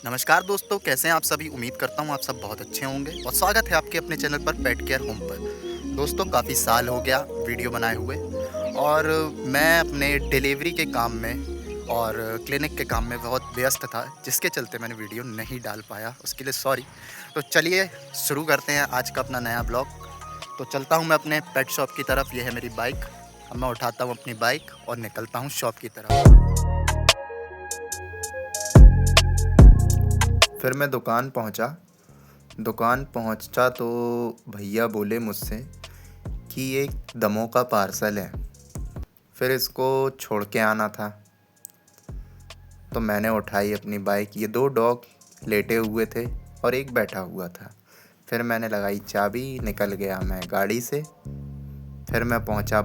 नमस्कार दोस्तों, कैसे हैं आप सभी? उम्मीद करता हूँ आप सब बहुत अच्छे होंगे और स्वागत है आपके अपने चैनल पर पेट केयर होम पर। दोस्तों, काफ़ी साल हो गया वीडियो बनाए हुए और मैं अपने डिलीवरी के काम में और क्लिनिक के काम में बहुत व्यस्त था, जिसके चलते मैंने वीडियो नहीं डाल पाया, उसके लिए सॉरी। तो चलिए शुरू करते हैं आज का अपना नया ब्लॉग। तो चलता हूँ मैं अपने पेट शॉप की तरफ। ये है मेरी बाइक। अब मैं उठाता हूँ अपनी बाइक और निकलता हूँ शॉप की तरफ। फिर मैं दुकान पहुंचा तो भैया बोले मुझसे कि ये दमों का पार्सल है, फिर इसको छोड़ के आना था। तो मैंने उठाई अपनी बाइक। ये 2 डॉग लेटे हुए थे और एक बैठा हुआ था। फिर मैंने लगाई चाबी, निकल गया मैं गाड़ी से। फिर मैं पहुंचा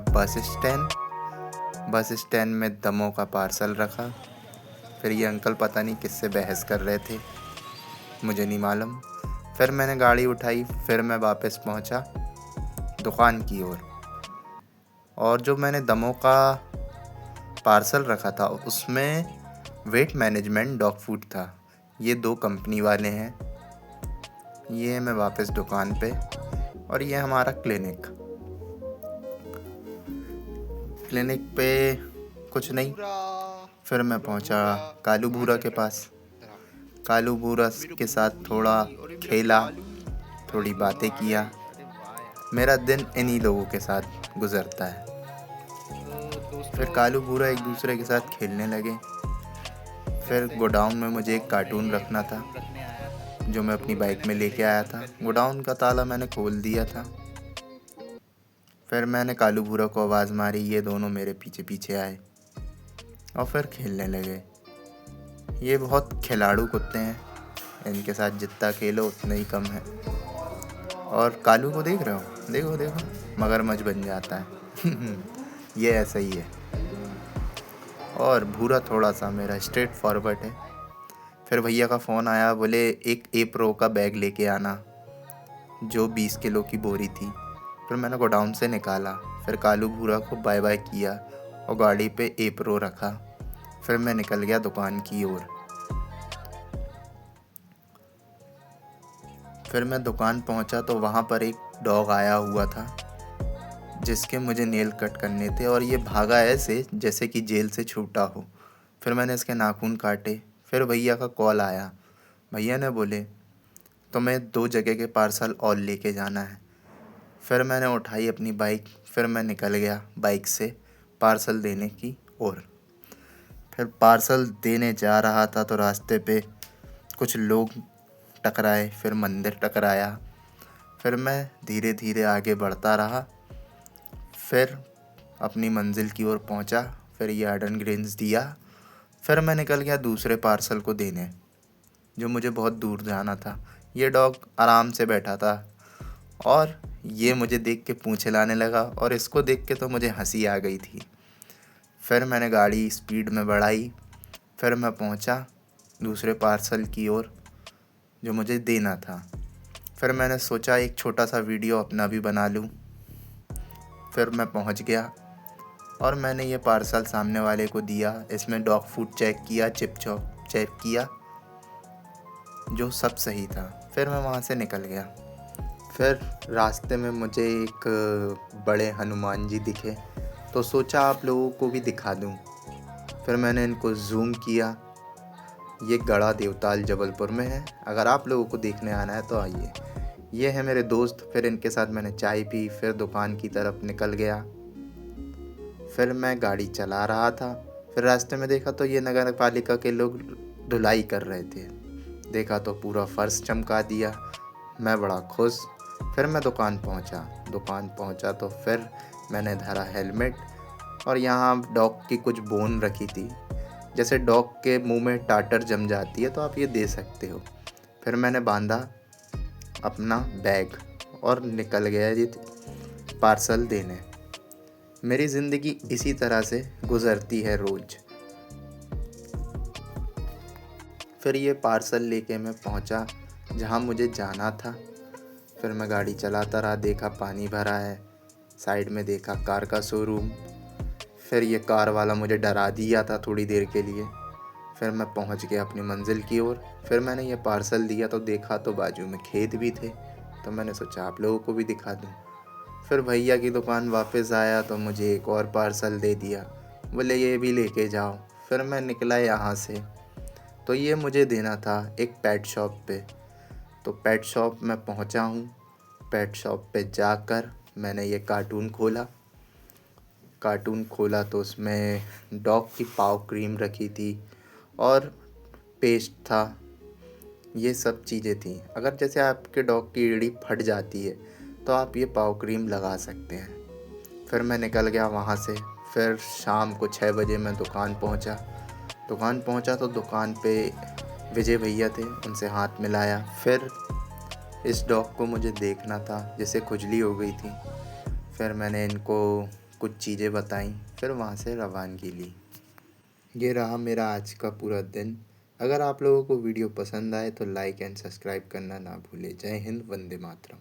बस स्टैंड में दमों का पार्सल रखा। फिर ये अंकल पता नहीं किससे बहस कर रहे थे, मुझे नहीं मालूम। फिर मैंने गाड़ी उठाई, फिर मैं वापस पहुंचा दुकान की ओर। और जो मैंने दमों का पार्सल रखा था उसमें वेट मैनेजमेंट डॉग फूड था। ये 2 कंपनी वाले हैं। ये मैं वापस दुकान पे। और ये हमारा क्लिनिक पे कुछ नहीं। फिर मैं पहुंचा कालू भूरा के पास। कालू भूरा के साथ थोड़ा खेला, थोड़ी बातें किया। मेरा दिन इन्हीं लोगों के साथ गुजरता है। फिर कालू भूरा एक दूसरे के साथ खेलने लगे। फिर गोडाउन में मुझे एक कार्टून रखना था जो मैं अपनी बाइक में लेके आया था। गोडाउन का ताला मैंने खोल दिया था। फिर मैंने कालू भूरा को आवाज़ मारी, ये दोनों मेरे पीछे पीछे आए और फिर खेलने लगे। ये बहुत खिलाड़ू कुत्ते हैं, इनके साथ जितना खेलो उतना ही कम है। और कालू को देख रहे हो, देखो देखो मगरमच्छ बन जाता है। ये ऐसा ही है। और भूरा थोड़ा सा मेरा स्ट्रेट फॉरवर्ड है। फिर भैया का फ़ोन आया, बोले एक ए प्रो का बैग लेके आना, जो 20 किलो की बोरी थी। फिर मैंने गोडाउन से निकाला। फिर कालू भूरा को बाय बाय किया और गाड़ी पे ए प्रो रखा। फिर मैं निकल गया दुकान की ओर। फिर मैं दुकान पहुंचा तो वहाँ पर एक डॉग आया हुआ था जिसके मुझे नेल कट करने थे, और ये भागा ऐसे जैसे कि जेल से छूटा हो। फिर मैंने इसके नाखून काटे। फिर भैया का कॉल आया। भैया ने बोले तुम्हें 2 जगह के पार्सल और लेके जाना है। फिर मैंने उठाई अपनी बाइक। फिर मैं निकल गया बाइक से पार्सल देने की ओर। फिर पार्सल देने जा रहा था तो रास्ते पे कुछ लोग टकराए, फिर मंदिर टकराया। फिर मैं धीरे धीरे आगे बढ़ता रहा। फिर अपनी मंजिल की ओर पहुंचा। फिर ये गार्डन ग्रीन्स दिया। फिर मैं निकल गया दूसरे पार्सल को देने, जो मुझे बहुत दूर जाना था। ये डॉग आराम से बैठा था और ये मुझे देख के पूँछ हिलाने लगा, और इसको देख के तो मुझे हंसी आ गई थी। फिर मैंने गाड़ी स्पीड में बढ़ाई। फिर मैं पहुंचा दूसरे पार्सल की ओर जो मुझे देना था। फिर मैंने सोचा एक छोटा सा वीडियो अपना भी बना लूं। फिर मैं पहुंच गया और मैंने ये पार्सल सामने वाले को दिया। इसमें डॉग फूड चेक किया, चिप चॉप चेक किया, जो सब सही था। फिर मैं वहाँ से निकल गया। फिर रास्ते में मुझे एक बड़े हनुमान जी दिखे, तो सोचा आप लोगों को भी दिखा दूं। फिर मैंने इनको जूम किया। ये गढ़ा देवताल जबलपुर में है। अगर आप लोगों को देखने आना है तो आइए। ये है मेरे दोस्त। फिर इनके साथ मैंने चाय पी। फिर दुकान की तरफ निकल गया। फिर मैं गाड़ी चला रहा था। फिर रास्ते में देखा तो ये नगर पालिका के लोग धुलाई कर रहे थे। देखा तो पूरा फर्श चमका दिया। मैं बड़ा खुश। फिर मैं दुकान पहुंचा तो फिर मैंने धरा हेलमेट, और यहाँ डॉग की कुछ बोन रखी थी। जैसे डॉग के मुंह में टाटर जम जाती है तो आप ये दे सकते हो। फिर मैंने बांधा अपना बैग और निकल गया ये पार्सल देने। मेरी ज़िंदगी इसी तरह से गुज़रती है रोज़। फिर ये पार्सल लेके मैं पहुंचा जहां मुझे जाना था। फिर मैं गाड़ी चलाता रहा। देखा पानी भरा है। साइड में देखा कार का शोरूम। फिर ये कार वाला मुझे डरा दिया था थोड़ी देर के लिए। फिर मैं पहुंच गया अपनी मंजिल की ओर। फिर मैंने ये पार्सल दिया तो देखा तो बाजू में खेत भी थे, तो मैंने सोचा आप लोगों को भी दिखा दूं। फिर भैया की दुकान वापस आया तो मुझे एक और पार्सल दे दिया, बोले ये भी लेके जाओ। फिर मैं निकला यहाँ से, तो ये मुझे देना था एक पेट शॉप पे। तो पेट शॉप में पहुँचा हूँ। पेट शॉप पे जाकर मैंने ये कार्टून खोला तो उसमें डॉग की पाव क्रीम रखी थी और पेस्ट था। ये सब चीज़ें थी। अगर जैसे आपके डॉग की एड़ी फट जाती है तो आप ये पाव क्रीम लगा सकते हैं। फिर मैं निकल गया वहाँ से। फिर शाम को 6 बजे मैं दुकान पहुँचा तो दुकान पे विजय भैया थे, उनसे हाथ मिलाया। फिर इस डॉग को मुझे देखना था, जिसे खुजली हो गई थी। फिर मैंने इनको कुछ चीज़ें बताई, फिर वहाँ से रवानगी ली। ये रहा मेरा आज का पूरा दिन। अगर आप लोगों को वीडियो पसंद आए तो लाइक एंड सब्सक्राइब करना ना भूलें। जय हिंद, वंदे मातरम।